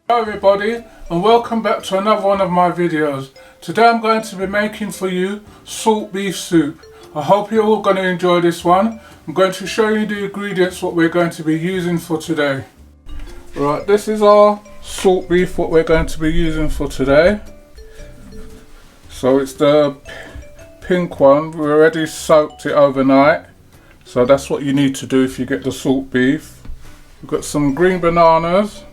Hello everybody and welcome back to another one of my videos. Today I'm going to be making for you salt beef soup. I hope you're all going to enjoy this one. I'm going to show you the ingredients what we're going to be using for today. Right, this is our salt beef what we're going to be using for today. So it's the pink one. We already soaked it overnight. So that's what you need to do if you get the salt beef. We've got some green bananas.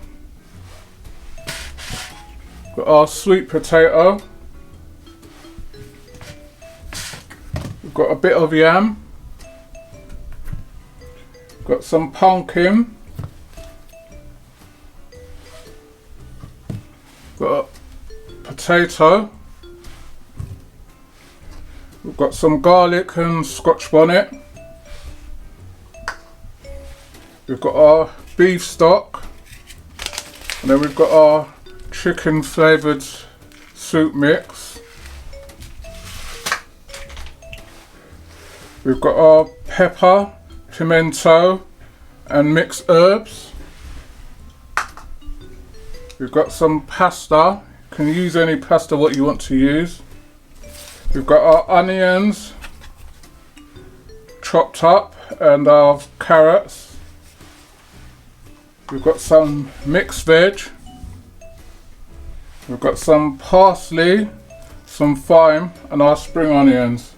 Got our sweet potato. We've got a bit of yam. Got some pumpkin. Got a potato. We've got some garlic and scotch bonnet. We've got our beef stock. And then we've got our chicken flavoured soup mix. We've got our pepper, pimento and mixed herbs. We've got some pasta. You can use any pasta what you want to use. We've got our onions chopped up and our carrots. We've got some mixed veg. We've got some parsley, some thyme and our spring onions.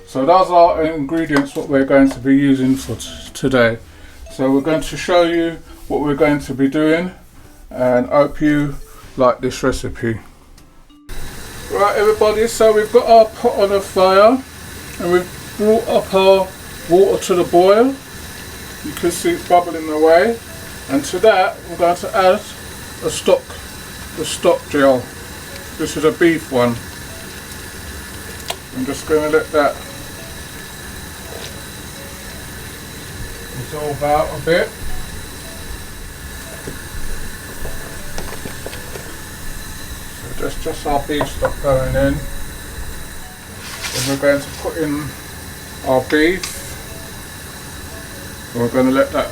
So those are our ingredients what we're going to be using for today. So we're going to show you what we're going to be doing and hope you like this recipe. Right everybody, so we've got our pot on the fire and we've brought up our water to the boil. You can see it's bubbling away, and to that we're going to add the stock gel. This is a beef one. I'm just going to let that dissolve out a bit. So that's just our beef stock going in. Then we're going to put in our beef. We're going to let that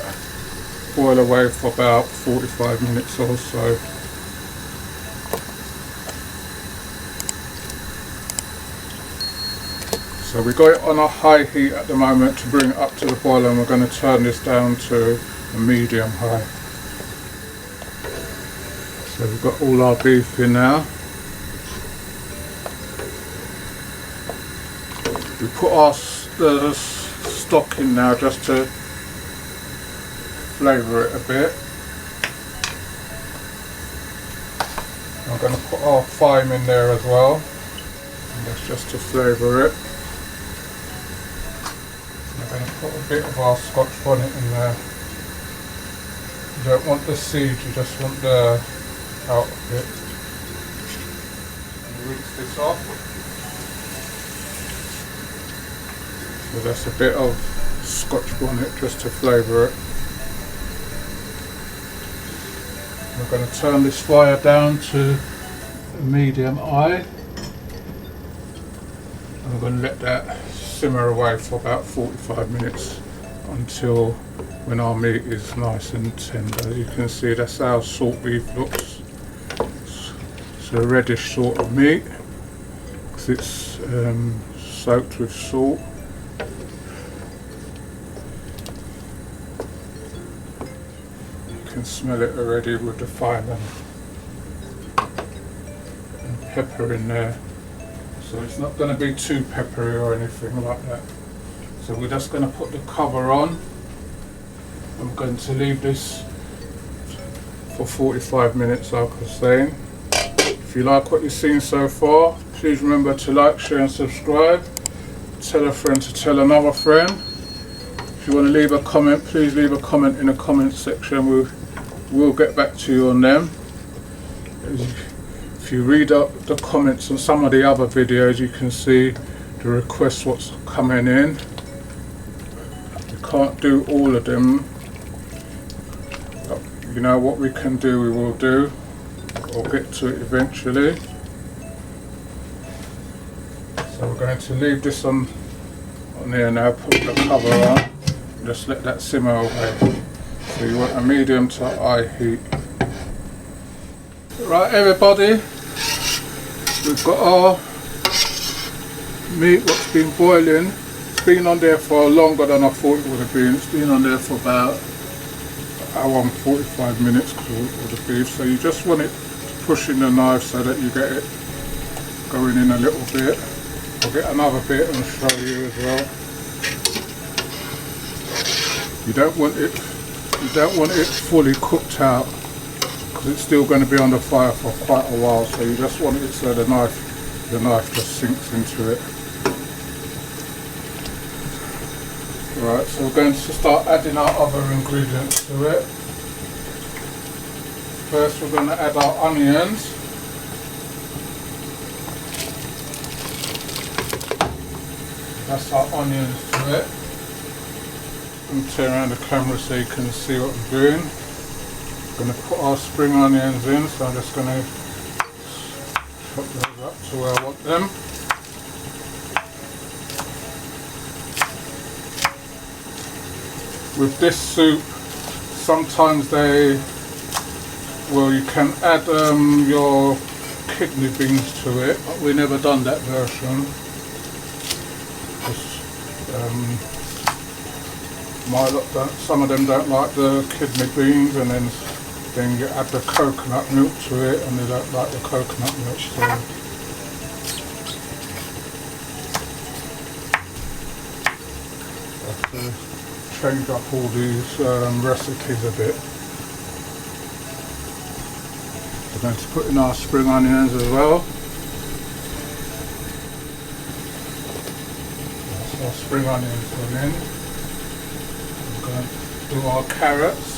boil away for about 45 minutes or so. So we got it on a high heat at the moment to bring it up to the boil, and we're going to turn this down to a medium high. So we've got all our beef in now. We put our the stock in now just to flavour it a bit. I'm going to put our thyme in there as well, and that's just to flavour it. I'm going to put a bit of our scotch bonnet in there. You don't want the seeds, you just want the out of it. And rinse this off. So that's a bit of scotch bonnet just to flavour it. We're going to turn this fire down to a medium high. And we're going to let that simmer away for about 45 minutes until when our meat is nice and tender. As you can see, that's how salt beef looks. It's a reddish sort of meat because it's soaked with salt. You can smell it already with the thyme and pepper in there. So it's not going to be too peppery or anything like that. So we're just going to put the cover on. I'm going to leave this for 45 minutes like I was saying. If you like what you've seen so far, please remember to like, share and subscribe. Tell a friend to tell another friend. If you want to leave a comment, please leave a comment in the comment section. We'll get back to you on them. If you read up the comments on some of the other videos, you can see the requests what's coming in. We can't do all of them, but you know what we can do, we will do. We'll get to it eventually. So we're going to leave this on there now, put the cover on, just let that simmer away. So you want a medium to high heat. Right everybody, we've got our meat what's been boiling. It's been on there for longer than I thought it would have been. It's been on there for about an hour and 45 minutes with the beef. So you just want it to push in the knife so that you get it going in a little bit. I'll get another bit and show you as well. You don't want it fully cooked out because it's still going to be on the fire for quite a while. So you just want it so the knife just sinks into it. Right, so we're going to start adding our other ingredients to it. First we're going to add our onions. That's our onions to it. I'm going to turn around the camera so you can see what I'm doing. I'm going to put our spring onions in, so I'm just going to chop those up to where I want them. With this soup, sometimes you can add your kidney beans to it, but we never done that version. Some of them don't like the kidney beans, and then you add the coconut milk to it, and they don't like the coconut milk. So have to change up all these recipes a bit. We're going to put in our spring onions as well. That's our spring onions going in. We're going to do our carrots.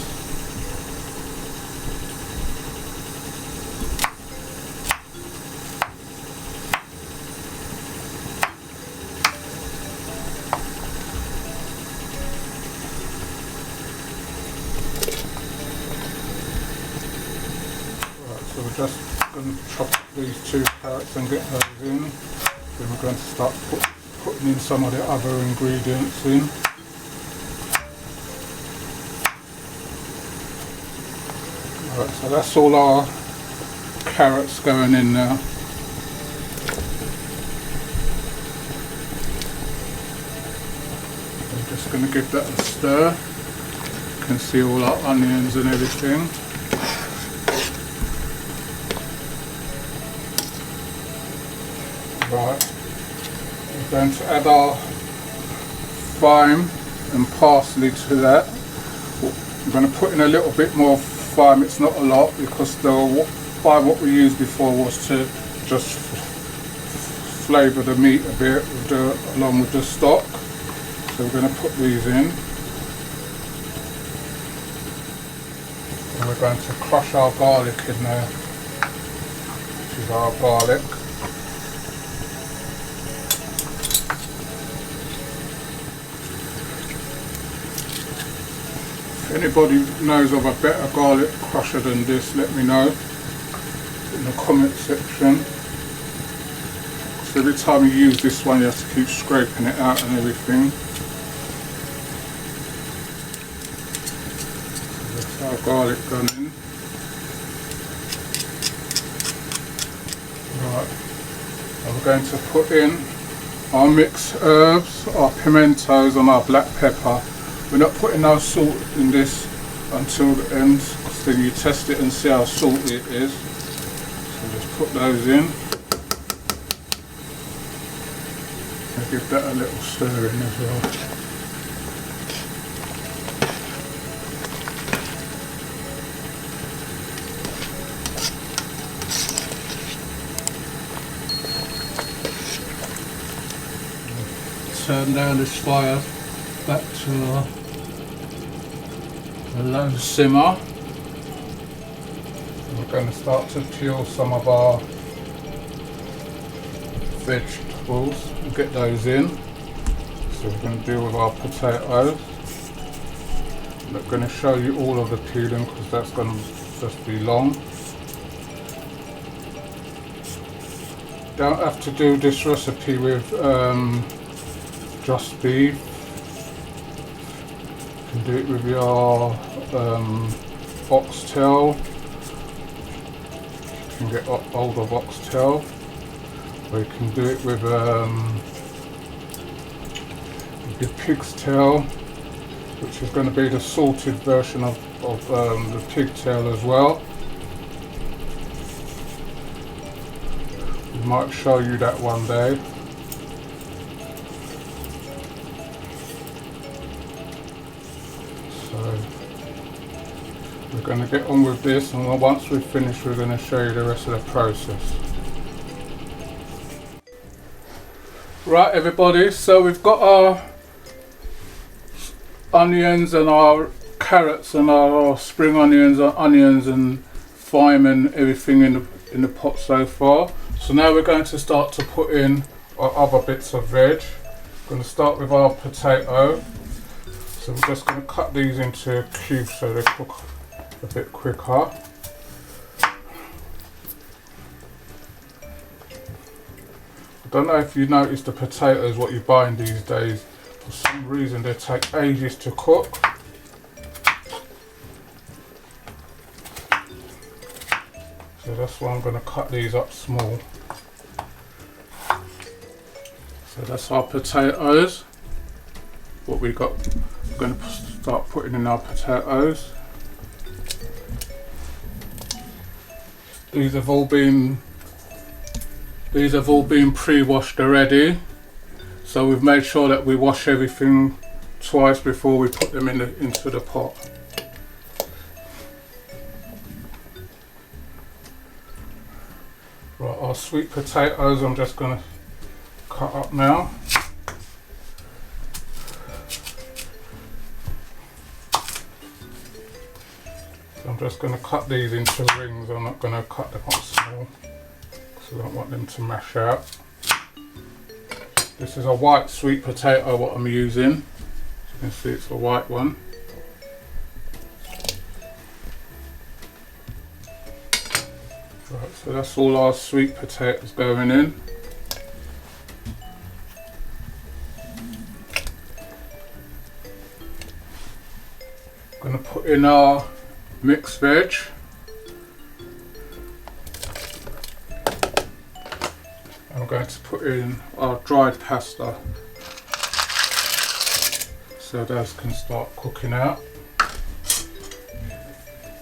So we're just going to chop these 2 carrots and get those in. Then we're going to start putting in some of the other ingredients in. Right, so that's all our carrots going in now. I'm just going to give that a stir. You can see all our onions and everything. Right, we're going to add our thyme and parsley to that. I'm going to put in a little bit more thyme, it's not a lot, because the thyme what we used before was to just flavour the meat a bit along with the stock. So we're going to put these in. And we're going to crush our garlic in there. This is our garlic. If anybody knows of a better garlic crusher than this, let me know in the comment section. So every time you use this one you have to keep scraping it out and everything. So that's our garlic gone in. Right, and we're going to put in our mixed herbs, our pimentos and our black pepper. We're not putting no salt in this until the end, because then you test it and see how salty it is. So just put those in. And give that a little stir in as well. Turn down this fire back to a low simmer. We're going to start to peel some of our vegetables and get those in. So we're going to deal with our potatoes. I'm not going to show you all of the peeling because that's going to just be long. Don't have to do this recipe with just beef. You can do it with your oxtail, can get hold of oxtail, or you can do it with the pig's tail, which is going to be the salted version of the pigtail as well. We might show you that one day. So we're going to get on with this, and once we've finished we're going to show you the rest of the process. Right everybody, so we've got our onions and our carrots and our spring onions and thyme and everything in the pot so far. So now we're going to start to put in our other bits of veg. We're going to start with our potato. So we're just going to cut these into cubes so they cook a bit quicker. I don't know if you noticed the potatoes what you're buying these days. For some reason they take ages to cook. So that's why I'm going to cut these up small. So that's our potatoes. What we got, we're going to start putting in our potatoes. These have all been pre-washed already. So we've made sure that we wash everything twice before we put them into the pot. Right, our sweet potatoes I'm just going to cut up now. So I'm just going to cut these into rings. I'm not going to cut them up small because I don't want them to mash out. This is a white sweet potato what I'm using. As you can see it's a white one. Right, so that's all our sweet potatoes going in. I'm going to put in our mixed veg. I'm going to put in our dried pasta so those can start cooking out.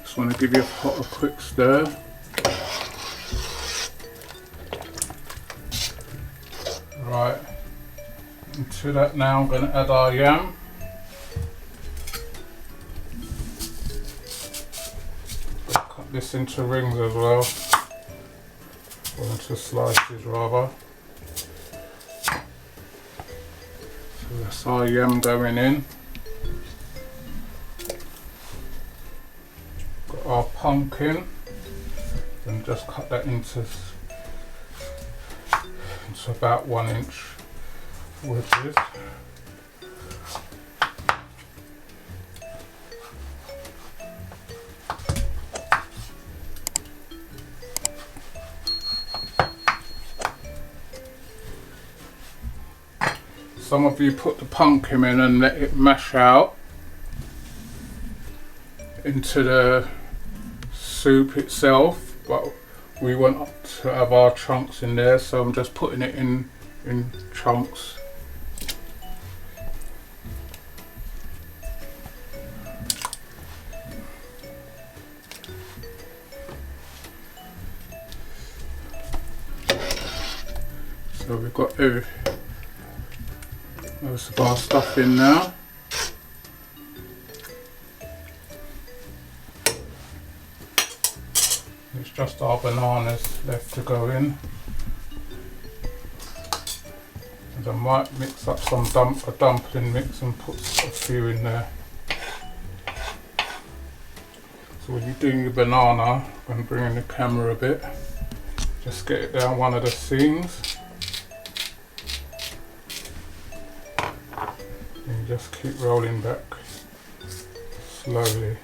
Just want to give you a quick stir. Right, into that now I'm going to add our yam. Cut this into rings as well. Or into slices rather. So that's our yam going in. Got our pumpkin, and just cut that into about 1 inch wedges. Some of you put the pumpkin in and let it mash out into the soup itself, but we want to have our chunks in there, so I'm just putting it in chunks. So we've got most of our stuff in now. It's just our bananas left to go in. And I might mix up some a dumpling mix and put a few in there. So when you're doing your banana, I'm going to bring in the camera a bit. Just get it down one of the seams. And just keep rolling back slowly.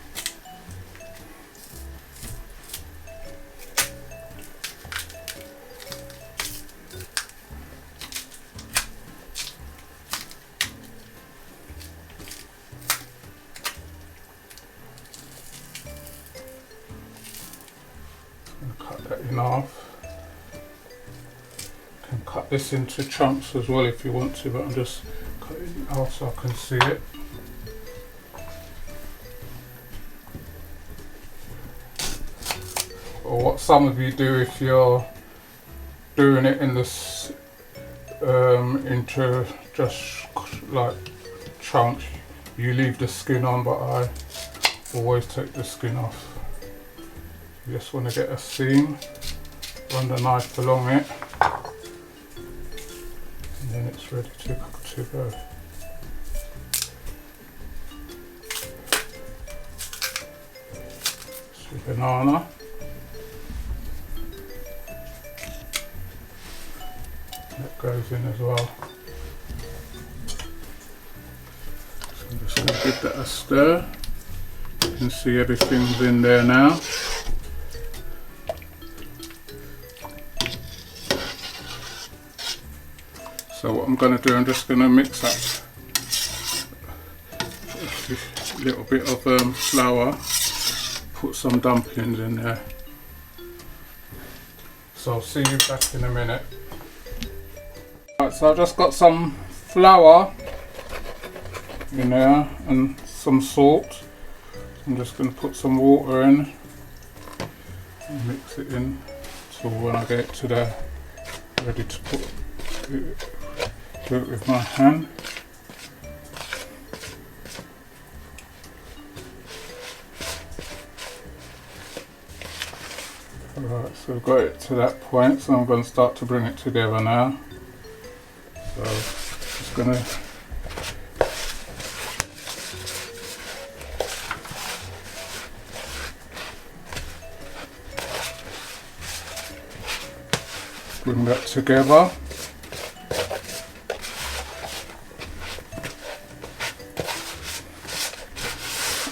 Cut that in half. You can cut this into chunks as well if you want to, but I'm just cutting it out so I can see it. Or what some of you do if you're doing it in this into just like chunks, you leave the skin on, but I always take the skin off. You just want to get a seam, run the knife along it, and then it's ready to go. It's a banana. That goes in as well. So I'm just going to give that a stir. You can see everything's in there now. So what I'm going to do, I'm just going to mix up a little bit of flour, put some dumplings in there. So I'll see you back in a minute. Right, so I've just got some flour in there and some salt. I'm just going to put some water in and mix it in so when I get it to there, ready to put it, do it with my hand. Alright, so I've got it to that point, so I'm going to start to bring it together now. So just going to bring that together.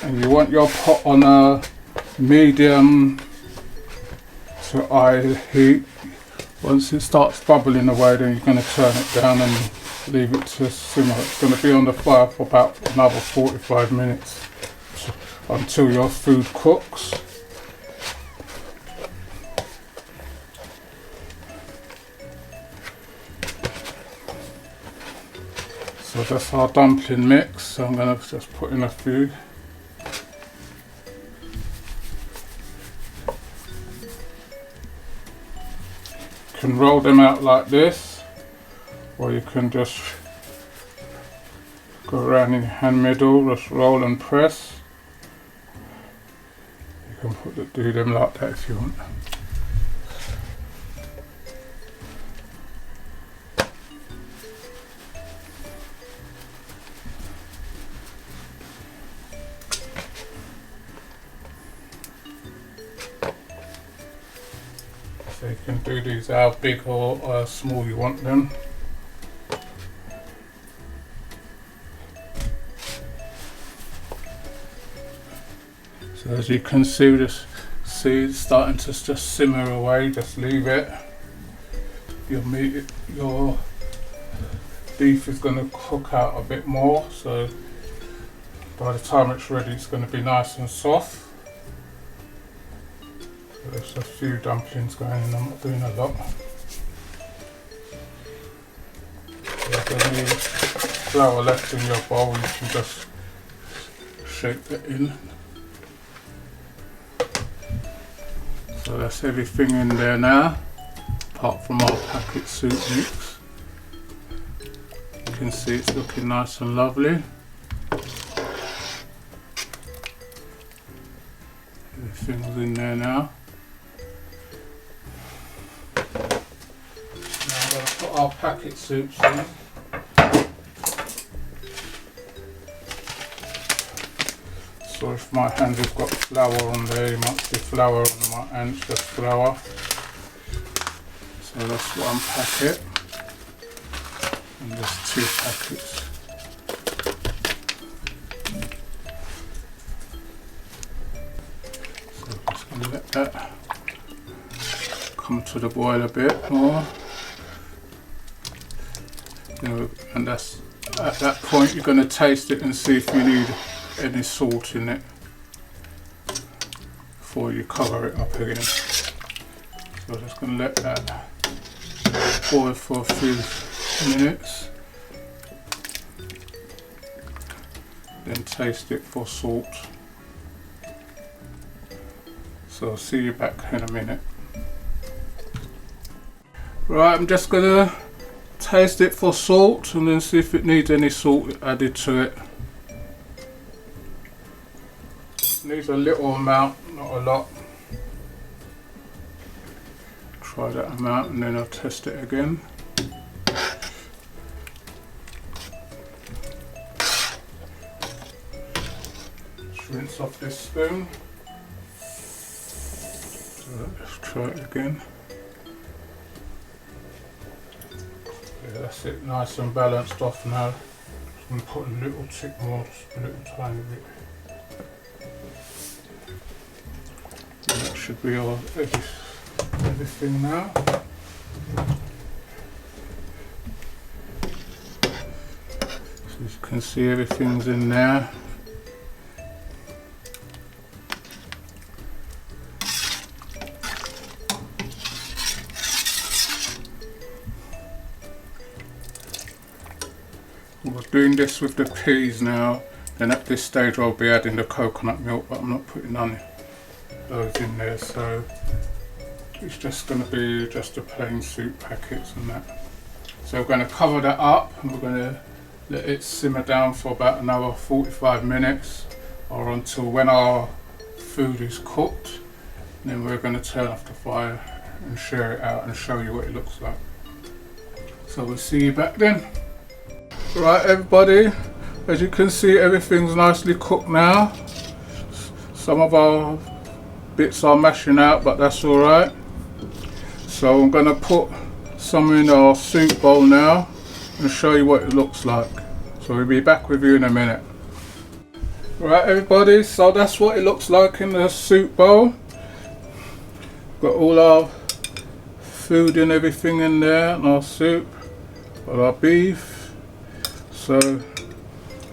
And you want your pot on a medium to high heat. Once it starts bubbling away, then you're going to turn it down and leave it to simmer. It's going to be on the fire for about another 45 minutes until your food cooks. So that's our dumpling mix. So I'm going to just put in a few. You can roll them out like this, or you can just go around in your hand middle, just roll and press. You can do them like that if you want. So you can do these how big or small you want them. So as you can see, this it's starting to just simmer away. Just leave it. Your beef is going to cook out a bit more. So by the time it's ready, it's going to be nice and soft. There's a few dumplings going in, I'm not doing a lot. If there's any flour left in your bowl, you can just shake that in. So that's everything in there now, apart from our packet soup mix. You can see it's looking nice and lovely. Everything's in there now. Our packet soups in. So if my hand has got flour on there, you might see flour on my hand, just flour. So that's one packet. And there's 2 packets. So I'm just going to let that come to the boil a bit more. And that's at that point you're going to taste it and see if you need any salt in it before you cover it up again. So I'm just going to let that boil for a few minutes. Then taste it for salt. So I'll see you back in a minute. Right, I'm just going to taste it for salt and then see if it needs any salt added to it. Needs a little amount, not a lot. Try that amount and then I'll test it again. Just rinse off this spoon. So let's try it again. Yeah, that's it, nice and balanced off now. Just going to put a little tick more, just a little tiny bit. And that should be all everything now. So you can see everything's in there. We're doing this with the peas now, and at this stage I'll be adding the coconut milk, but I'm not putting none those in there, so it's just going to be just the plain soup packets and that. So we're going to cover that up and we're going to let it simmer down for about another 45 minutes or until when our food is cooked. And then we're going to turn off the fire and share it out and show you what it looks like. So we'll see you back then. Right everybody, as you can see everything's nicely cooked now. Some of our bits are mashing out, but that's alright. So I'm going to put some in our soup bowl now and show you what it looks like. So we'll be back with you in a minute. Right everybody, so that's what it looks like in the soup bowl. Got all our food and everything in there and our soup, got our beef. So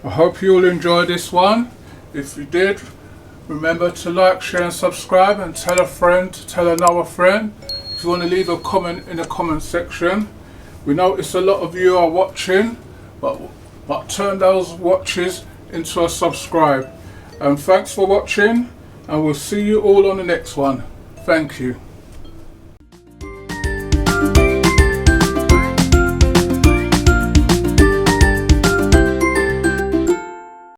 I hope you all enjoyed this one. If you did, remember to like, share and subscribe, and tell a friend to tell another friend. If you want to leave a comment in the comment section. We notice a lot of you are watching, but turn those watches into a subscribe. And thanks for watching, and we'll see you all on the next one. Thank you.